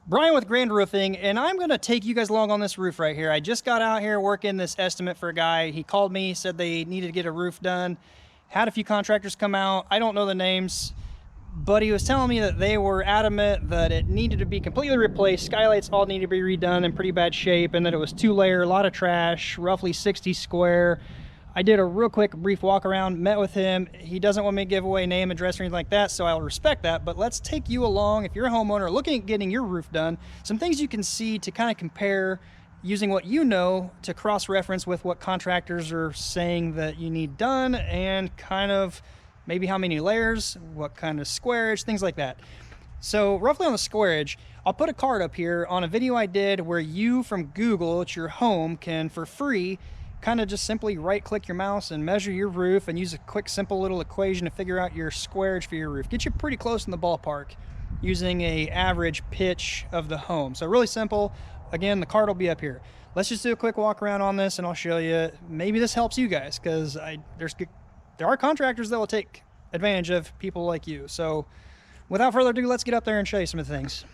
Brian with Grand Roofing, and I'm going to take you guys along on this roof right here. I just got out here working this estimate for a guy. He called me, said they needed to get a roof done. Had a few contractors come out. I don't know the names, but he was telling me that they were adamant that it needed to be completely replaced. Skylights all need to be redone in pretty bad shape, and that it was 2-layer, a lot of trash, roughly 60 square. I did a real quick brief walk around, met with him. He doesn't want me to give away name, address, or anything like that, so I'll respect that. But let's take you along, if you're a homeowner looking at getting your roof done, some things you can see to kind of compare using what you know to cross-reference with what contractors are saying that you need done, and kind of maybe how many layers, what kind of squareage, things like that. So roughly on the squareage, I'll put a card up here on a video I did where you from Google at your home can, for free, kind of just simply right-click your mouse and measure your roof and use a quick, simple little equation to figure out your squareage for your roof. Get you pretty close in the ballpark using a average pitch of the home. So really simple. Again, the card will be up here. Let's just do a quick walk around on this and I'll show you. Maybe this helps you guys, because there are contractors that will take advantage of people like you. So without further ado, let's get up there and show you some of the things.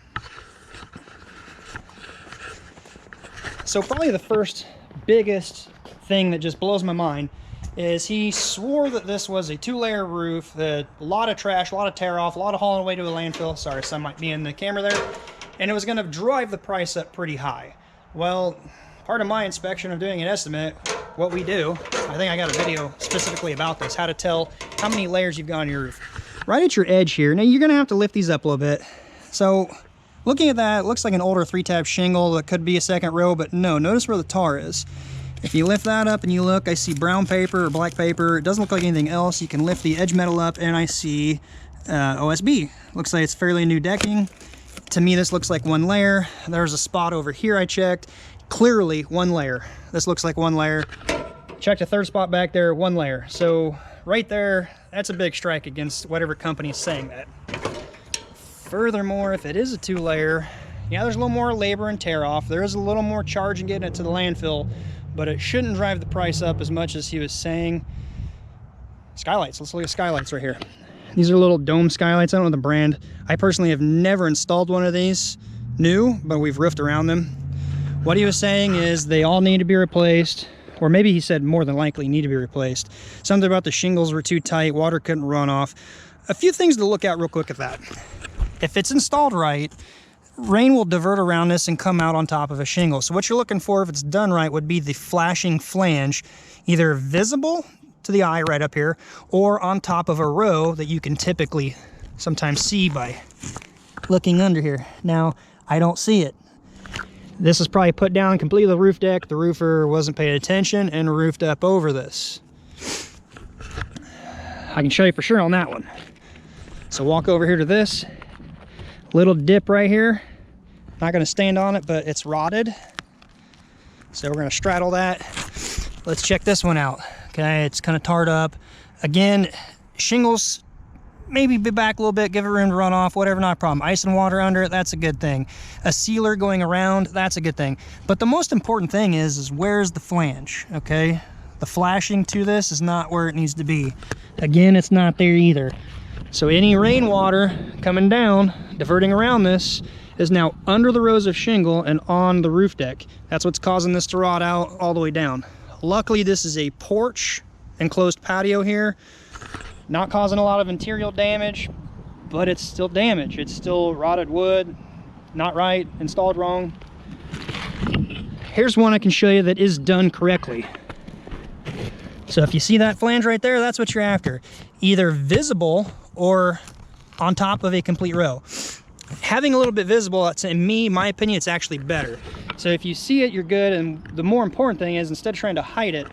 So probably the first biggest thing that just blows my mind is he swore that this was a 2-layer roof, that a lot of trash, a lot of tear off, a lot of hauling away to a landfill. Sorry, some might be in the camera there. And it was going to drive the price up pretty high. Well, part of my inspection of doing an estimate, what we do, I think I got a video specifically about this, how to tell how many layers you've got on your roof. Right at your edge here, now you're going to have to lift these up a little bit. So looking at that, it looks like an older 3-tab shingle that could be a second row, but no, notice where the tar is. If you lift that up and you look, I see brown paper or black paper. It doesn't look like anything else. You can lift the edge metal up and I see OSB. Looks like it's fairly new decking. To me, this looks like 1 layer. There's a spot over here I checked. Clearly 1 layer. This looks like 1 layer. Checked a third spot back there, 1 layer. So right there, that's a big strike against whatever company is saying that. Furthermore, if it is a 2-layer, yeah, there's a little more labor and tear off. There is a little more charge in getting it to the landfill, but it shouldn't drive the price up as much as he was saying. Skylights, let's look at skylights right here. These are little dome skylights. I don't know the brand. I personally have never installed one of these new, but we've roofed around them. What he was saying is they all need to be replaced, or maybe he said more than likely need to be replaced. Something about the shingles were too tight, water couldn't run off. A few things to look at real quick at that. If it's installed right, rain will divert around this and come out on top of a shingle. So what you're looking for, if it's done right, would be the flashing flange, either visible to the eye right up here, or on top of a row that you can typically sometimes see by looking under here. Now, I don't see it. This is probably put down completely the roof deck. The roofer wasn't paying attention and roofed up over this. I can show you for sure on that one. So walk over here to this. Little dip right here. Not going to stand on it, but it's rotted. So we're going to straddle that. Let's check this one out. Okay, it's kind of tarred up. Again, shingles, maybe be back a little bit, give it room to run off, whatever, not a problem. Ice and water under it, that's a good thing. A sealer going around, that's a good thing. But the most important thing is where's the flange, okay? The flashing to this is not where it needs to be. Again, it's not there either. So any rainwater coming down, diverting around this, is now under the rows of shingle and on the roof deck. That's what's causing this to rot out all the way down. Luckily, this is a porch enclosed patio here, not causing a lot of interior damage, but it's still damage. It's still rotted wood, not right, installed wrong. Here's one I can show you that is done correctly. So if you see that flange right there, that's what you're after. Either visible or on top of a complete row. Having a little bit visible, in my opinion, it's actually better. So if you see it, you're good. And the more important thing is, instead of trying to hide it,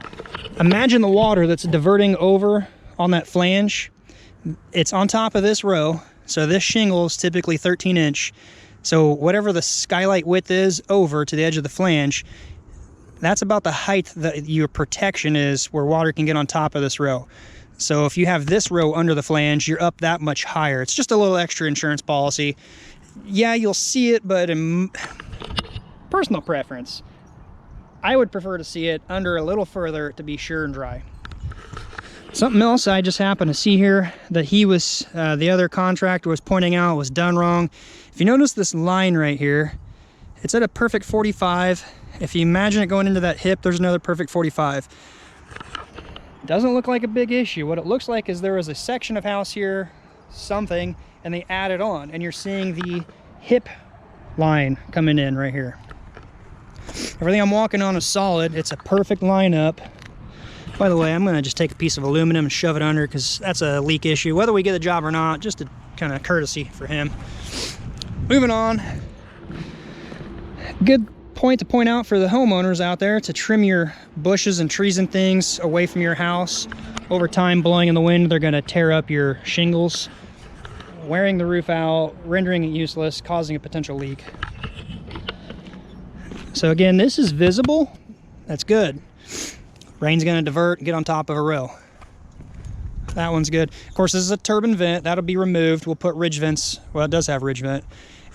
imagine the water that's diverting over on that flange. It's on top of this row. So this shingle is typically 13-inch. So whatever the skylight width is over to the edge of the flange, that's about the height that your protection is where water can get on top of this row. So if you have this row under the flange, you're up that much higher. It's just a little extra insurance policy. Yeah, you'll see it, but in personal preference, I would prefer to see it under a little further to be sure and dry. Something else I just happened to see here that he was, the other contractor was pointing out was done wrong. If you notice this line right here, it's at a perfect 45. If you imagine it going into that hip, there's another perfect 45. Doesn't look like a big issue. What it looks like is there was a section of house here, something, and they added on, and you're seeing the hip line coming in right here. Everything I'm walking on is solid. It's a perfect lineup. By the way, I'm gonna just take a piece of aluminum and shove it under because that's a leak issue, whether we get the job or not, just a kind of courtesy for him. Moving on. Good point to point out for the homeowners out there to trim your bushes and trees and things away from your house. Over time, blowing in the wind, they're gonna tear up your shingles, wearing the roof out, rendering it useless, causing a potential leak. So again, this is visible. That's good. Rain's gonna divert and get on top of a row. That one's good. Of course, this is a turbine vent. That'll be removed. We'll put ridge vents. Well, it does have ridge vent.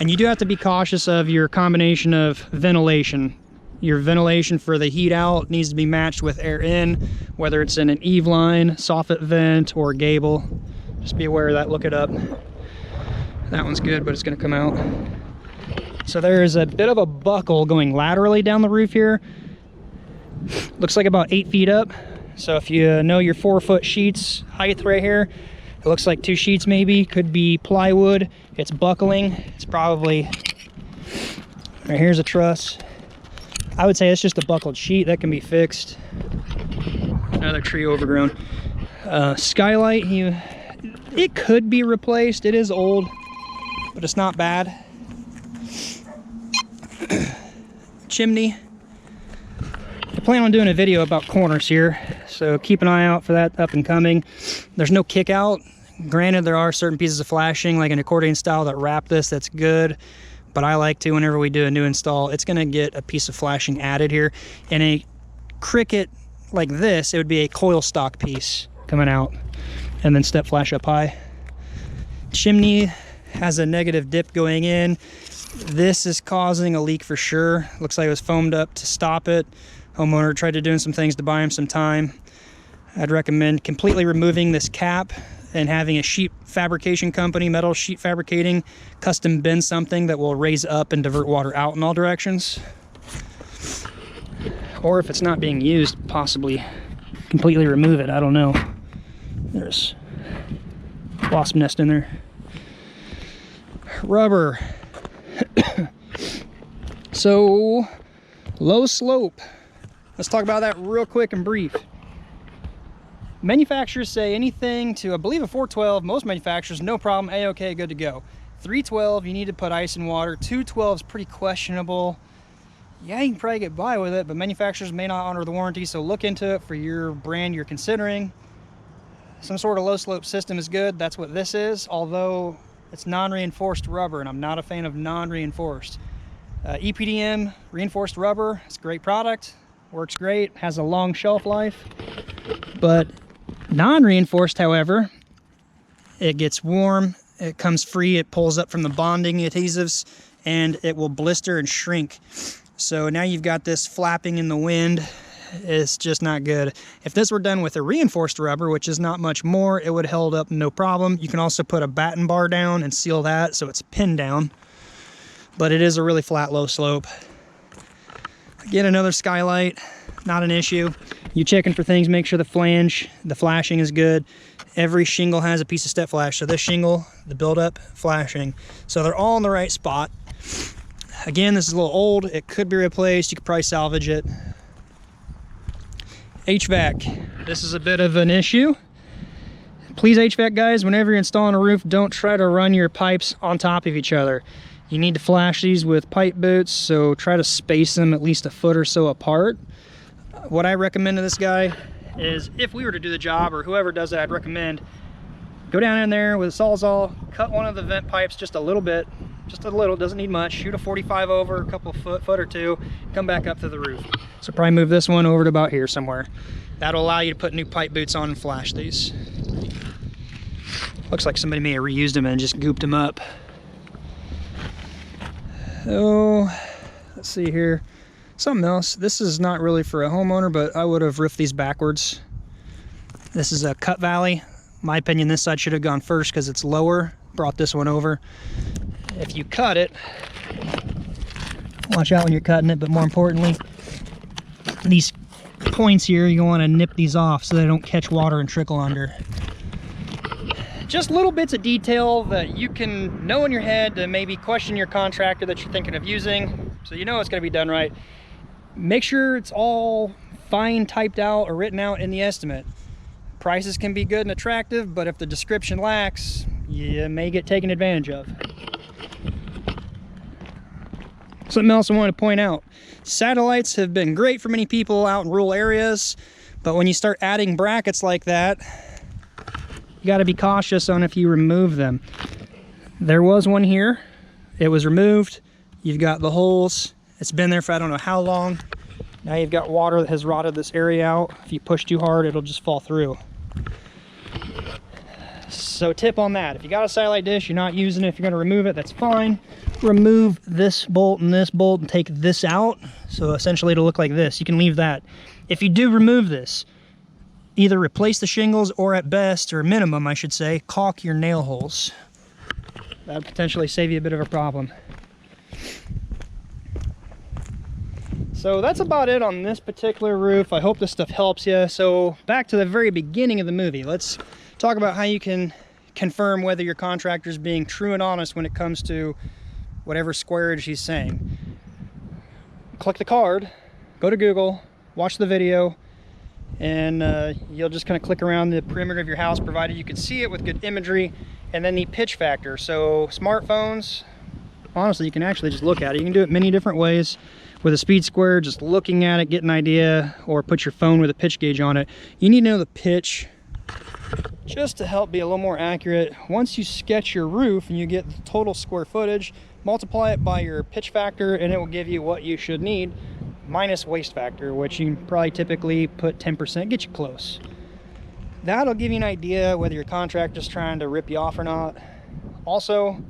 And you do have to be cautious of your combination of ventilation. Your ventilation for the heat out needs to be matched with air in, whether it's in an eave line, soffit vent, or gable. Just be aware of that, look it up. That one's good, but it's gonna come out. So there is a bit of a buckle going laterally down the roof here. Looks like about 8 feet up. So if you know your 4-foot sheets height right here, it looks like 2 sheets maybe, could be plywood. It's buckling. It's probably, right here's a truss. I would say it's just a buckled sheet that can be fixed. Another tree overgrown. Skylight, it could be replaced. It is old, but it's not bad. Chimney. I plan on doing a video about corners here, so keep an eye out for that up and coming. There's no kick out. Granted, there are certain pieces of flashing, like an accordion style, that wrap this. That's good, but I like to, whenever we do a new install, it's going to get a piece of flashing added here. In a cricket like this, it would be a coil stock piece coming out, and then step flash up high. Chimney has a negative dip going in. This is causing a leak for sure. Looks like it was foamed up to stop it. Homeowner tried to do some things to buy him some time. I'd recommend completely removing this cap and having a sheet fabrication company, metal sheet fabricating, custom bend something that will raise up and divert water out in all directions. Or if it's not being used, possibly completely remove it. I don't know. There's a wasp nest in there. Rubber. So, low slope. Let's talk about that real quick and brief. Manufacturers say anything to, I believe, a 412, most manufacturers, no problem, A-okay, good to go. 312, you need to put ice and water. 212 is pretty questionable. Yeah, you can probably get by with it, but manufacturers may not honor the warranty, so look into it for your brand you're considering. Some sort of low slope system is good. That's what this is, although it's non-reinforced rubber, and I'm not a fan of non-reinforced. EPDM reinforced rubber, it's a great product, works great, has a long shelf life. But non-reinforced, however, it gets warm, it comes free, it pulls up from the bonding adhesives, and it will blister and shrink. So now you've got this flapping in the wind. It's just not good. If this were done with a reinforced rubber, which is not much more, it would hold up no problem. You can also put a batten bar down and seal that so it's pinned down. But it is a really flat, low slope. Again, another Skylight, not an issue. You checking for things, make sure the flange, the flashing is good. Every shingle has a piece of step flash. So this shingle, the buildup, flashing. So they're all in the right spot. Again, this is a little old. It could be replaced. You could probably salvage it. HVAC. This is a bit of an issue. Please, HVAC guys, whenever you're installing a roof, don't try to run your pipes on top of each other. You need to flash these with pipe boots, so try to space them at least a foot or so apart. What I recommend to this guy is, if we were to do the job, or whoever does it, I'd recommend go down in there with a Sawzall, cut one of the vent pipes just a little bit, just a little, doesn't need much, shoot a 45 over, a couple of foot or two, come back up to the roof. So probably move this one over to about here somewhere. That'll allow you to put new pipe boots on and flash these. Looks like somebody may have reused them and just gooped them up. Oh, let's see here. Something else. This is not really for a homeowner, but I would have roofed these backwards. This is a cut valley. My opinion, this side should have gone first because it's lower. Brought this one over. If you cut it, watch out when you're cutting it, but more importantly, these points here, you want to nip these off so they don't catch water and trickle under. Just little bits of detail that you can know in your head to maybe question your contractor that you're thinking of using, so you know it's going to be done right. Make sure it's all fine typed out or written out in the estimate. Prices can be good and attractive, but if the description lacks, you may get taken advantage of. Something else I want to point out, satellites have been great for many people out in rural areas, but when you start adding brackets like that, you got to be cautious on if you remove them. There was one here, it was removed. You've got the holes, it's been there for I don't know how long. Now you've got water that has rotted this area out. If you push too hard, it'll just fall through. So tip on that, if you got a satellite dish, you're not using it, if you're going to remove it, that's fine. Remove this bolt and take this out. So essentially it'll look like this. You can leave that. If you do remove this, either replace the shingles or at best, or minimum I should say, caulk your nail holes. That would potentially save you a bit of a problem. So that's about it on this particular roof. I hope this stuff helps you. So back to the very beginning of the movie. Let's talk about how you can confirm whether your contractor is being true and honest when it comes to whatever squareage he's saying. Click the card, go to Google, watch the video, and you'll just kind of click around the perimeter of your house, provided you can see it with good imagery, and then the pitch factor. So smartphones, honestly, you can actually just look at it. You can do it many different ways. With a speed square, just looking at it, get an idea, or put your phone with a pitch gauge on it. You need to know the pitch just to help be a little more accurate. Once you sketch your roof and you get the total square footage, multiply it by your pitch factor and it will give you what you should need, minus waste factor, which you can probably typically put 10%, get you close. That'll give you an idea whether your contractor's trying to rip you off or not. Also,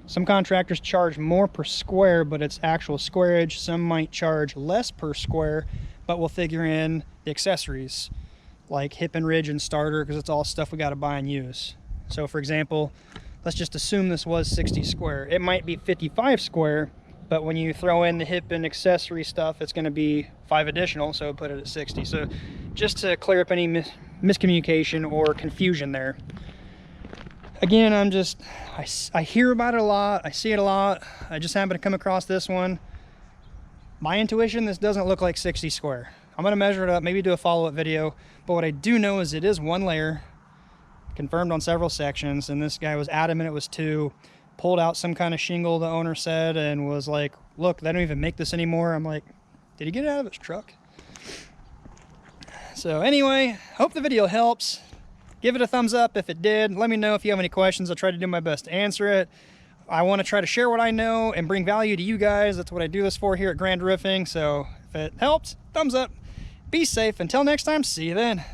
some contractors charge more per square, but it's actual squareage. Some might charge less per square, but we'll figure in the accessories like hip and ridge and starter, because it's all stuff we got to buy and use. So for example, let's just assume this was 60 square. It might be 55 square, but when you throw in the hip and accessory stuff, it's going to be 5 additional, so put it at 60. So just to clear up any miscommunication or confusion there. Again, I hear about it a lot, I see it a lot. I just happened to come across this one. My intuition, this doesn't look like 60 square. I'm gonna measure it up, maybe do a follow-up video, but what I do know is it is 1 layer, confirmed on several sections, and this guy was adamant it was 2, pulled out some kind of shingle, the owner said, and was like, look, they don't even make this anymore. I'm like, did he get it out of his truck? So anyway, hope the video helps. Give it a thumbs up if it did. Let me know if you have any questions. I'll try to do my best to answer it. I want to try to share what I know and bring value to you guys. That's what I do this for here at Grand Roofing. So if it helps, thumbs up. Be safe. Until next time, see you then.